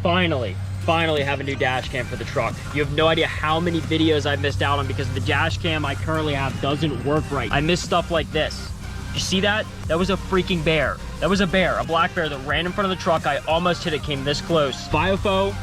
finally have a new dash cam for the truck. You have no idea how many videos I missed out on because the dash cam I currently have doesn't work right. I miss stuff like this. You see that? That was a freaking bear. That was a bear, a black bear that ran in front of the truck. I almost hit it, came this close. Viofo,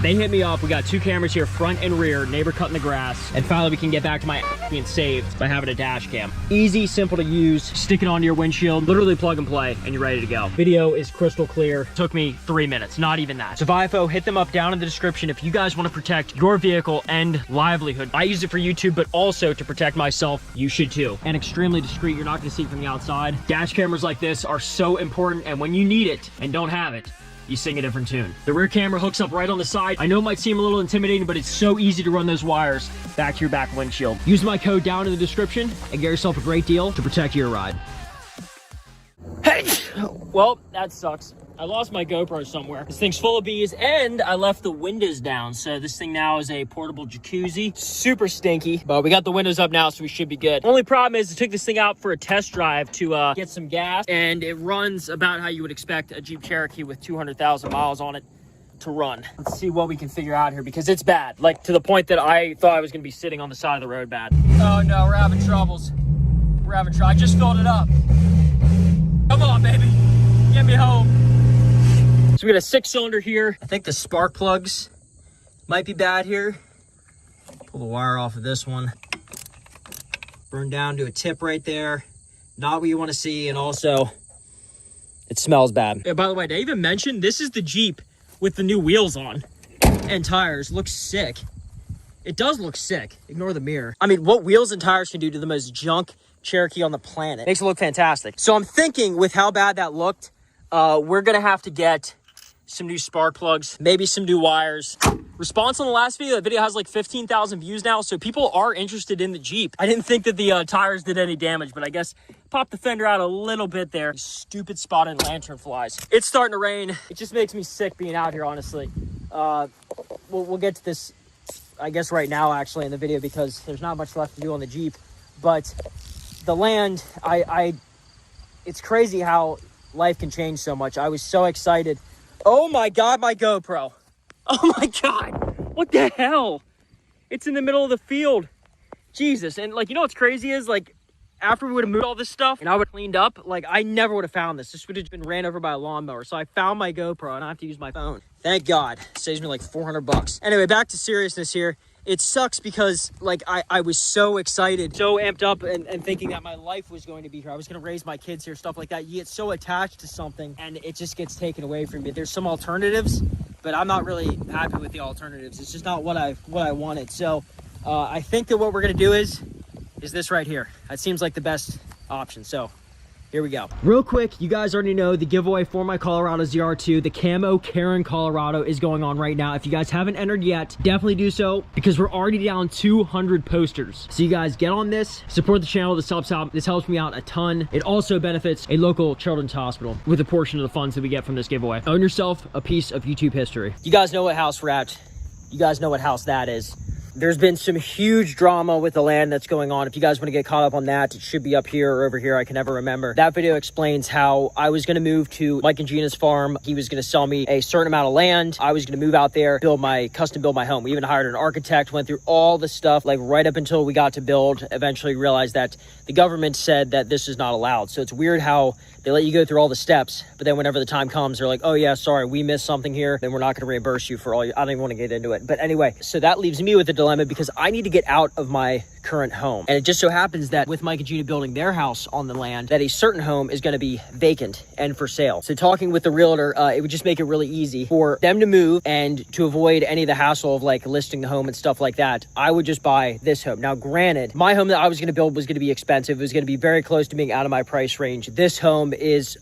they hit me up. We got 2 cameras here, front and rear, neighbor cutting the grass. And finally we can get back to my being saved by having a dash cam. Easy, simple to use, stick it onto your windshield, literally plug and play, and you're ready to go. Video is crystal clear. Took me 3 minutes, not even that. So Viofo, hit them up down in the description if you guys want to protect your vehicle and livelihood. I use it for YouTube, but also to protect myself. You should too. And extremely discreet, you're not gonna see it from the outside. Dash cameras like this are so important, and when you need it and don't have it, you sing a different tune. The rear camera hooks up right on the side. I know it might seem a little intimidating, but it's so easy to run those wires back to your back windshield. Use my code down in the description and get yourself a great deal to protect your ride. Hey, well, that sucks. I lost my GoPro somewhere. This thing's full of bees, and I left the windows down. So this thing now is a portable jacuzzi. Super stinky, but we got the windows up now, so we should be good. Only problem is I took this thing out for a test drive to get some gas, and it runs about how you would expect a Jeep Cherokee with 200,000 miles on it to run. Let's see what we can figure out here, because it's bad. Like, to the point that I thought I was gonna be sitting on the side of the road bad. Oh no, we're having troubles. We're having trouble. I just filled it up. Come on, baby. Get me home. So we got a 6-cylinder here. I think the spark plugs might be bad here. Pull the wire off of this one. Burn down to a tip right there. Not what you want to see, and also it smells bad. Yeah, by the way, did I even mention this is the Jeep with the new wheels on and tires? Looks sick. It does look sick. Ignore the mirror. I mean, what wheels and tires can do to the most junk Cherokee on the planet makes it look fantastic. So I'm thinking, with how bad that looked, we're gonna have to get some new spark plugs, maybe some new wires. Response on the last video, that video has like 15,000 views now, so people are interested in the Jeep. I didn't think that the tires did any damage, but I guess popped the fender out a little bit there. Stupid spotted lantern flies. It's starting to rain. It just makes me sick being out here, honestly. We'll get to this, I guess, right now, actually, in the video, because there's not much left to do on the Jeep. But the land, it's crazy how life can change so much. I was so excited. Oh my God, my GoPro. Oh my God. What the hell? It's in the middle of the field. Jesus. And like, you know what's crazy is, like, after we would have moved all this stuff and I would have cleaned up, like, I never would have found this. This would have been ran over by a lawnmower. So I found my GoPro and I have to use my phone. Thank God. Saves me like $400. Anyway, back to seriousness here. It sucks because, like, I was so excited, so amped up and thinking that my life was going to be here. I was going to raise my kids here, stuff like that. You get so attached to something and it just gets taken away from you. There's some alternatives, but I'm not really happy with the alternatives. It's just not what I wanted. So I think that what we're going to do is this right here. That seems like the best option. So here we go. Real quick, you guys already know the giveaway for my Colorado Zr2, the camo Karen Colorado, is going on right now. If you guys haven't entered yet, definitely do so, because we're already down 200 posters. So you guys get on this, support the channel. This helps me out a ton. It also benefits a local children's hospital with a portion of the funds that we get from this giveaway. Own yourself a piece of YouTube history. You guys know what house we're at. You guys know what house that is. There's been some huge drama with the land that's going on. If you guys want to get caught up on that, it should be up here or over here. I can never remember. That video explains how I was going to move to Mike and Gina's farm. He was going to sell me a certain amount of land. I was going to move out there, custom build my home. We even hired an architect, went through all the stuff, like right up until we got to build. Eventually realized that the government said that this is not allowed. So it's weird how they let you go through all the steps, but then whenever the time comes, they're like, oh yeah, sorry, we missed something here. Then we're not going to reimburse you for all I don't even want to get into it. But anyway, so that leaves me with a dilemma, because I need to get out of my current home. And it just so happens that with Mike and Gina building their house on the land, that a certain home is going to be vacant and for sale. So talking with the realtor, it would just make it really easy for them to move, and to avoid any of the hassle of like listing the home and stuff like that, I would just buy this home. Now, granted, my home that I was going to build was going to be expensive. It was going to be very close to being out of my price range. This home is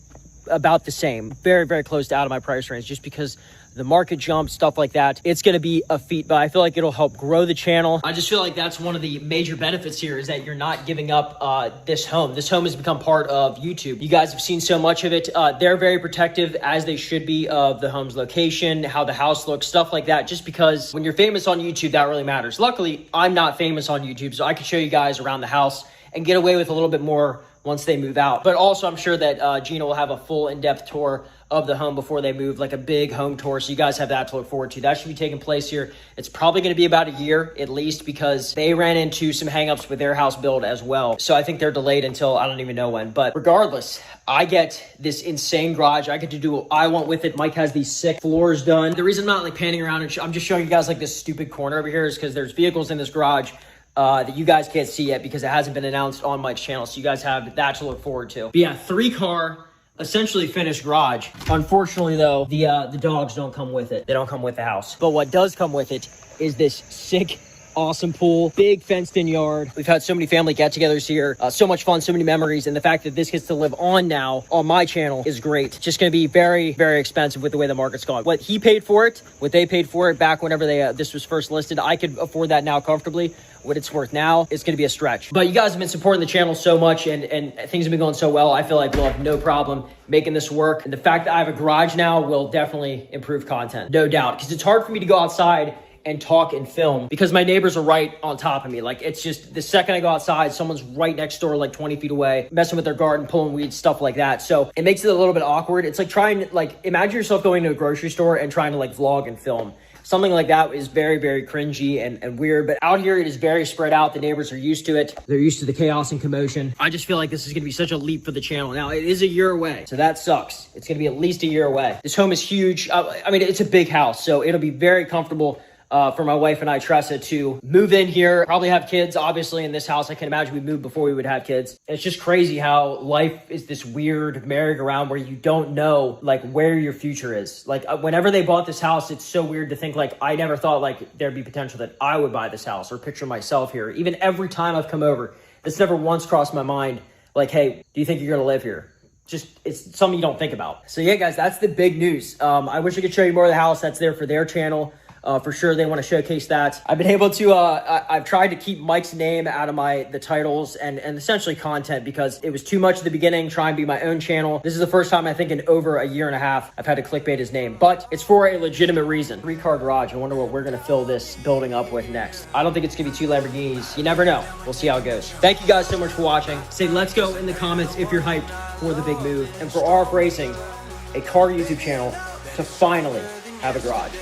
about the same, very, very close to out of my price range, just because the market jump, stuff like that. It's going to be a feat, but I feel like it'll help grow the channel. I just feel like that's one of the major benefits here, is that you're not giving up this home. This home has become part of YouTube. You guys have seen so much of it. They're very protective, as they should be, of the home's location, how the house looks, stuff like that, just because when you're famous on YouTube, that really matters. Luckily, I'm not famous on YouTube, so I can show you guys around the house and get away with a little bit more once they move out. But also, I'm sure that Gina will have a full in-depth tour of the home before they move, like a big home tour. So you guys have that to look forward to. That should be taking place here. It's probably going to be about a year at least, because they ran into some hangups with their house build as well. So I think they're delayed until I don't even know when. But regardless, I get this insane garage. I get to do what I want with it. Mike has these sick floors done. The reason I'm not like panning around and I'm just showing you guys like this stupid corner over here is because there's vehicles in this garage that you guys can't see yet because it hasn't been announced on Mike's channel. So you guys have that to look forward to. But yeah, 3-car, essentially finished garage. Unfortunately though, the dogs don't come with it. They don't come with the house. But what does come with it is this sick, awesome pool, big fenced in yard. We've had so many family get-togethers here, so much fun, so many memories, and the fact that this gets to live on now on my channel is great. Just going to be very, very expensive with the way the market's gone. What he paid for it, what they paid for it back whenever this was first listed, I could afford that now comfortably. What it's worth now is going to be a stretch. But you guys have been supporting the channel so much, and things have been going so well. I feel like we'll have no problem making this work. And the fact that I have a garage now will definitely improve content, no doubt, because it's hard for me to go outside and talk and film because my neighbors are right on top of me. Like, it's just the second I go outside, someone's right next door, like 20 feet away, messing with their garden, pulling weeds, stuff like that. So it makes it a little bit awkward. It's like trying to, like, imagine yourself going to a grocery store and trying to like vlog and film. Something like that is very, very cringy and weird. But out here, it is very spread out. The neighbors are used to it. They're used to the chaos and commotion. I just feel like this is going to be such a leap for the channel. Now, it is a year away, so that sucks. It's going to be at least a year away. This home is huge. I mean, it's a big house, so it'll be very comfortable for my wife and I, Tressa, to move in here, probably have kids, obviously, in this house. I can imagine we moved before we would have kids. It's just crazy how life is this weird merry-go-round where you don't know, like, where your future is. Like, whenever they bought this house, it's so weird to think, like, I never thought, like, there'd be potential that I would buy this house or picture myself here. Even every time I've come over, it's never once crossed my mind, like, hey, do you think you're going to live here? Just, it's something you don't think about. So, yeah, guys, that's the big news. I wish I could show you more of the house. That's there for their channel. For sure, they want to showcase that. I've been able to, I've tried to keep Mike's name out of the titles and essentially content because it was too much at the beginning, try and be my own channel. This is the first time I think in over a year and a half I've had to clickbait his name, but it's for a legitimate reason. 3-car garage. I wonder what we're going to fill this building up with next. I don't think it's going to be 2 Lamborghinis. You never know. We'll see how it goes. Thank you guys so much for watching. Say let's go in the comments if you're hyped for the big move and for RF Racing, a car YouTube channel, to finally have a garage.